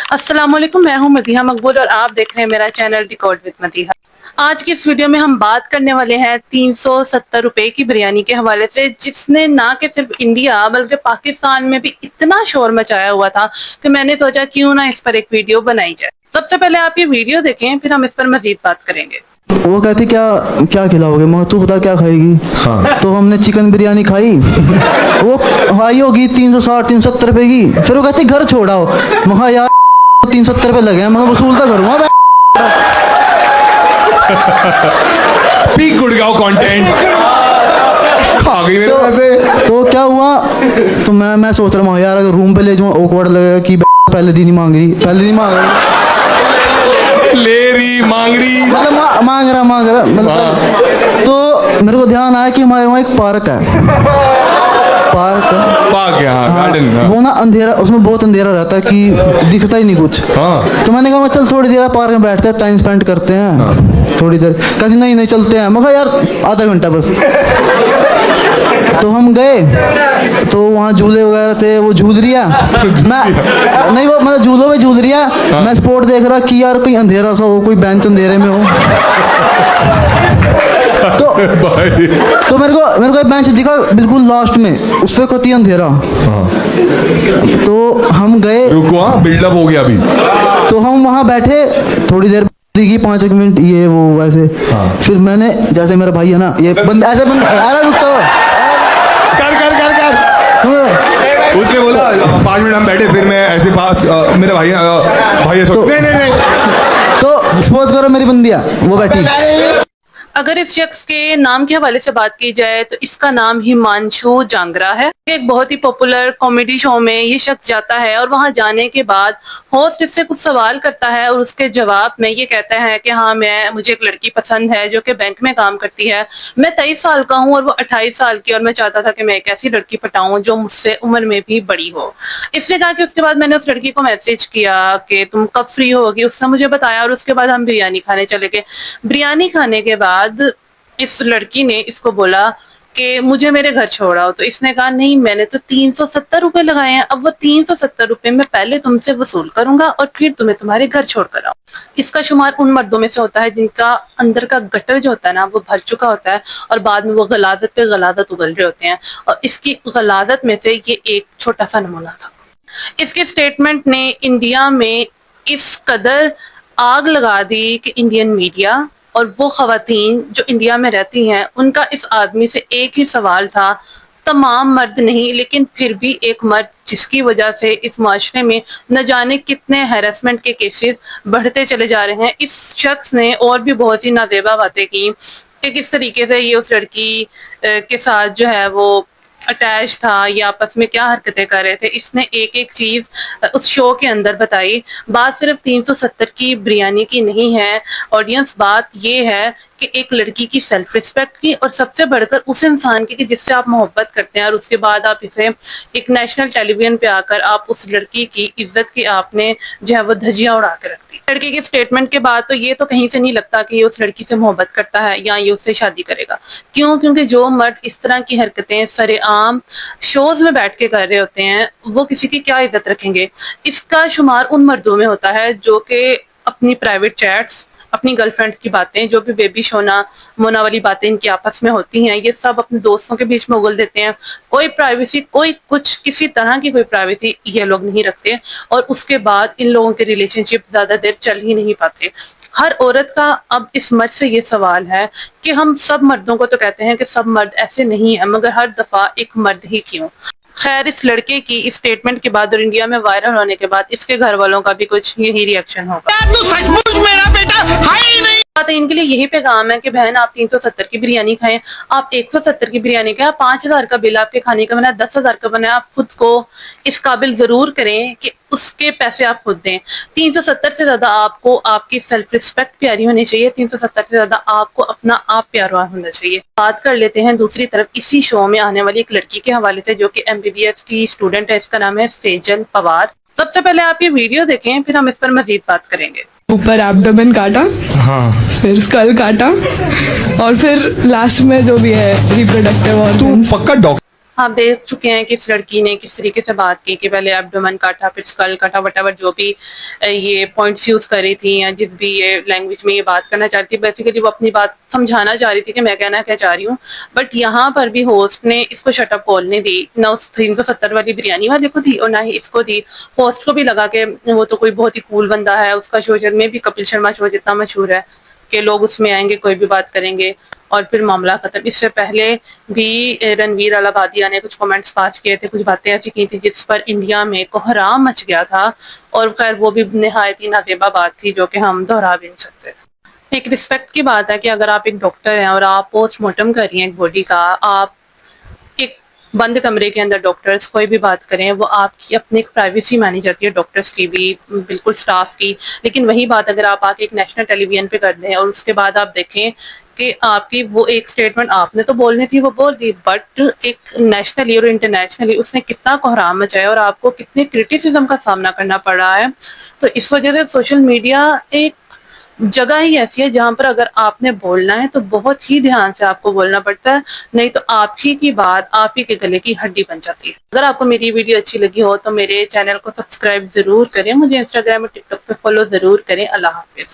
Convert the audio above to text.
अस्सलाम वालेकुम, मैं हूं मदीहा मकबूल और आप देख रहे हैं मेरा चैनल रिकॉर्ड विद मदीहा। आज की इस वीडियो में हम बात करने वाले हैं 370 रुपए की बिरयानी के हवाले से, जिसने ना कि सिर्फ इंडिया बल्कि पाकिस्तान में भी इतना शोर मचाया हुआ था कि मैंने सोचा क्यों ना इस पर एक वीडियो बनाई जाए। सबसे पहले आप ये वीडियो देखें, फिर हम इस पर मजीद बात करेंगे। वो कहती क्या क्या खिलाओगे, मगर तू बता क्या खाएगी। हाँ। तो हमने चिकन बिरयानी खाई, वो खाई होगी 360-370 रुपए की। फिर वो कहती घर छोड़ाओ, मगर यार 370 रुपए लगे हैं, मैं वसूल तो करूँगा। पीक गुड़गांव कंटेंट खा गई मेरे पैसे। तो क्या हुआ, तो मैं सोच रहा हूँ यार अगर रूम पे ले जाऊँ ऑकवर्ड लगेगा कि पहले दिन ही मांग रही, पहले दिन मांग रही, ले रही मांग रही, मतलब मांग रहा मतलब। तो मेरे को ध्यान आया कि हमारे वहाँ एक पार्क है, पार्क यहाँ गार्डन। वो ना अंधेरा, उसमें बहुत अंधेरा रहता है कि दिखता ही नहीं कुछ। हाँ। तो मैंने कहा चल थोड़ी देर पार्क में बैठते हैं, टाइम स्पेंड करते हैं। हाँ। थोड़ी देर कहती नहीं चलते हैं। मैं कहा यार आधा घंटा बस। तो हम गए, तो वहाँ झूले वगैरह थे, वो झूल रिया, मैं नहीं, वो मतलब झूलों में झूल रिया। हाँ। मैं स्पोर्ट देख रहा कि यार कोई अंधेरा सा हो, कोई बेंच अंधेरे में हो। तो मेरे को एक बेंच दिखा बिल्कुल लास्ट में, उस पर कती अंधेरा। हाँ। तो हम गए, रुको बिल्डअप हो गया अभी। तो हम वहाँ बैठे थोड़ी देर की 5 मिनट ये वो वैसे। हाँ। फिर मैंने जैसे मेरा भाई है ना, ये बंदा ऐसे उसने बोला 5 मिनट हम बैठे, फिर मैं ऐसे पास मेरे भाई नहीं तो सपोज करो मेरी बंदिया वो बैठी। अगर इस शख्स के नाम के हवाले से बात की जाए तो इसका नाम हिमांशु जांगरा है। एक बहुत ही पॉपुलर कॉमेडी शो में ये शख्स जाता है और वहां जाने के बाद होस्ट इससे कुछ सवाल करता है और उसके जवाब में ये कहता है कि हाँ मुझे एक लड़की पसंद है जो कि बैंक में काम करती है। मैं 23 साल का हूँ और वो 28 साल की, और मैं चाहता था कि मैं एक ऐसी लड़की पटाऊं जो मुझसे उम्र में भी बड़ी हो। इसने कहा कि उसके बाद मैंने उस लड़की को मैसेज किया कि तुम कब फ्री होगी, उसने मुझे बताया और उसके बाद हम बिरयानी खाने चले गए। बिरयानी खाने के बाद इस लड़की ने इसको बोला कि मुझे मेरे घर छोड़ाओ। तो इसने कहा नहीं, मैंने तो 370 रुपए लगाए हैं, अब वो 370 रुपए मैं पहले तुमसे वसूल करूंगा और फिर तुम्हें तुम्हारे घर छोड़ कर आऊं। इसका शुमार उन मर्दों में से होता है जिनका अंदर का गटर जो होता है ना वो भर चुका होता है और बाद में वो गलादत पे गलादत उगल रहे होते हैं, और इसकी गलादत में से ये एक छोटा सा नमूना था। इसके स्टेटमेंट ने इंडिया में इस कदर आग लगा दी कि इंडियन मीडिया और वो खवातीन जो इंडिया में रहती हैं उनका इस आदमी से एक ही सवाल था। तमाम मर्द नहीं, लेकिन फिर भी एक मर्द जिसकी वजह से इस माशरे में न जाने कितने हैरेसमेंट के केसेस बढ़ते चले जा रहे हैं। इस शख्स ने और भी बहुत सी नाजेबा बातें की कि किस तरीके से ये उस लड़की के साथ जो है वो अटैच था या आपस में क्या हरकतें कर रहे थे। इसने एक एक चीज उस शो के अंदर बताई। बात सिर्फ 370 की बिरयानी की नहीं है ऑडियंस, बात ये है कि एक लड़की की सेल्फ रिस्पेक्ट की, और सबसे बढ़कर उस इंसान की कि जिससे आप मोहब्बत करते हैं और उसके बाद आप इसे एक नेशनल टेलीविजन पे आकर आप उस लड़की की इज्जत की आपने जो है वो धज्जियां उड़ा के रख दी। लड़के के स्टेटमेंट के बाद तो ये तो कहीं से नहीं लगता कि ये उस लड़की से मोहब्बत करता है या ये उससे शादी करेगा। क्यों? क्योंकि जो मर्द इस तरह की हरकतें सरेआम शोज में बैठ के कर रहे होते हैं वो किसी की क्या इज्जत रखेंगे। इसका शुमार उन मर्दों में होता है जो कि अपनी प्राइवेट चैट्स, अपनी गर्लफ्रेंड की बातें, जो भी बेबी शोना मोना वाली बातें इनकी आपस में होती हैं, ये सब अपने दोस्तों के बीच में उगल देते हैं। कोई प्राइवेसी, कोई कुछ, किसी तरह की कोई प्राइवेसी ये लोग नहीं रखते, और उसके बाद इन लोगों के रिलेशनशिप ज्यादा देर चल ही नहीं पाते। हर औरत का अब इस मर्द से ये सवाल है कि हम सब मर्दों को तो कहते हैं कि सब मर्द ऐसे नहीं है, मगर हर दफा एक मर्द ही क्यों। खैर, इस लड़के की इस स्टेटमेंट के बाद और इंडिया में वायरल होने के बाद इसके घर वालों का भी कुछ यही रिएक्शन होगा। इनके लिए यही पैगाम है कि बहन आप 370 की बिरयानी खाएं, आप 170 की बिरयानी खाएं, 5000 का बिल आपके खाने का बना, 10,000 का बना, आप खुद को इस काबिल जरूर करें कि उसके पैसे आप खुद दें। 370 से ज्यादा आपको आपकी सेल्फ रिस्पेक्ट प्यारी होनी चाहिए, 370 से ज्यादा आपको अपना आप प्यारा होना चाहिए। बात कर लेते हैं दूसरी तरफ इसी शो में आने वाली एक लड़की के हवाले से जो कि MBBS की स्टूडेंट है। इसका नाम है सेजल पवार। सबसे पहले आप ये वीडियो देखें, फिर हम इस पर मजीद बात करेंगे। ऊपर एब्डोमेन काटा, हाँ, फिर स्कल काटा, और फिर लास्ट में जो भी है रिप्रोडक्टिव तू ऑर्गन्स। पक्का डॉक्टर आप देख चुके हैं कि इस लड़की ने किस तरीके से बात की कि पहले एब्डोमेन काटा, फिर स्कल काटा, वटेवर जो भी ये पॉइंट्स यूज कर रही थी या जिस भी ये लैंग्वेज में ये बात करना चाह रही थी, बेसिकली वो अपनी बात समझाना चाह रही थी कि मैं कहना क्या चाह रही हूँ। बट यहाँ पर भी होस्ट ने इसको शटअप कॉल नहीं दी, ना उस 370 वाली बिरयानी वाले को दी और ना ही इसको दी। होस्ट को भी लगा कि वो तो कोई बहुत ही कूल बंदा है, उसका शो में भी कपिल शर्मा शो जितना मशहूर है कि लोग उसमें आएंगे कोई भी बात करेंगे और फिर मामला खत्म। इससे पहले भी रणवीर अलाहाबादिया ने कुछ कमेंट्स पास किए थे, कुछ बातें ऐसी की थी जिस पर इंडिया में कोहराम मच गया था और खैर वो भी निहायत ही नाजेबा बात थी जो कि हम दोहरा भी नहीं सकते। एक रिस्पेक्ट की बात है कि अगर आप एक डॉक्टर हैं और आप पोस्टमार्टम कर रही हैं एक बॉडी का, आप एक बंद कमरे के अंदर डॉक्टर्स कोई भी बात करें, वो आपकी अपनी एक प्राइवेसी मानी जाती है, डॉक्टर्स की भी, बिल्कुल स्टाफ की। लेकिन वही बात अगर आप आके एक नेशनल टेलीविजन पे कर दें और उसके बाद आप देखें कि आपकी वो एक स्टेटमेंट आपने तो बोलनी थी वो बोल दी, बट एक नेशनली और इंटरनेशनली उसने कितना कोहराम मचाया और आपको कितने क्रिटिसिज्म का सामना करना पड़ रहा है। तो इस वजह से सोशल मीडिया एक जगह ही ऐसी है जहां पर अगर आपने बोलना है तो बहुत ही ध्यान से आपको बोलना पड़ता है, नहीं तो आप ही की बात आप ही के गले की हड्डी बन जाती है। अगर आपको मेरी वीडियो अच्छी लगी हो तो मेरे चैनल को सब्सक्राइब जरूर करें, मुझे इंस्टाग्राम और टिकटॉक पे फॉलो जरूर करें। अल्लाह हाफिज।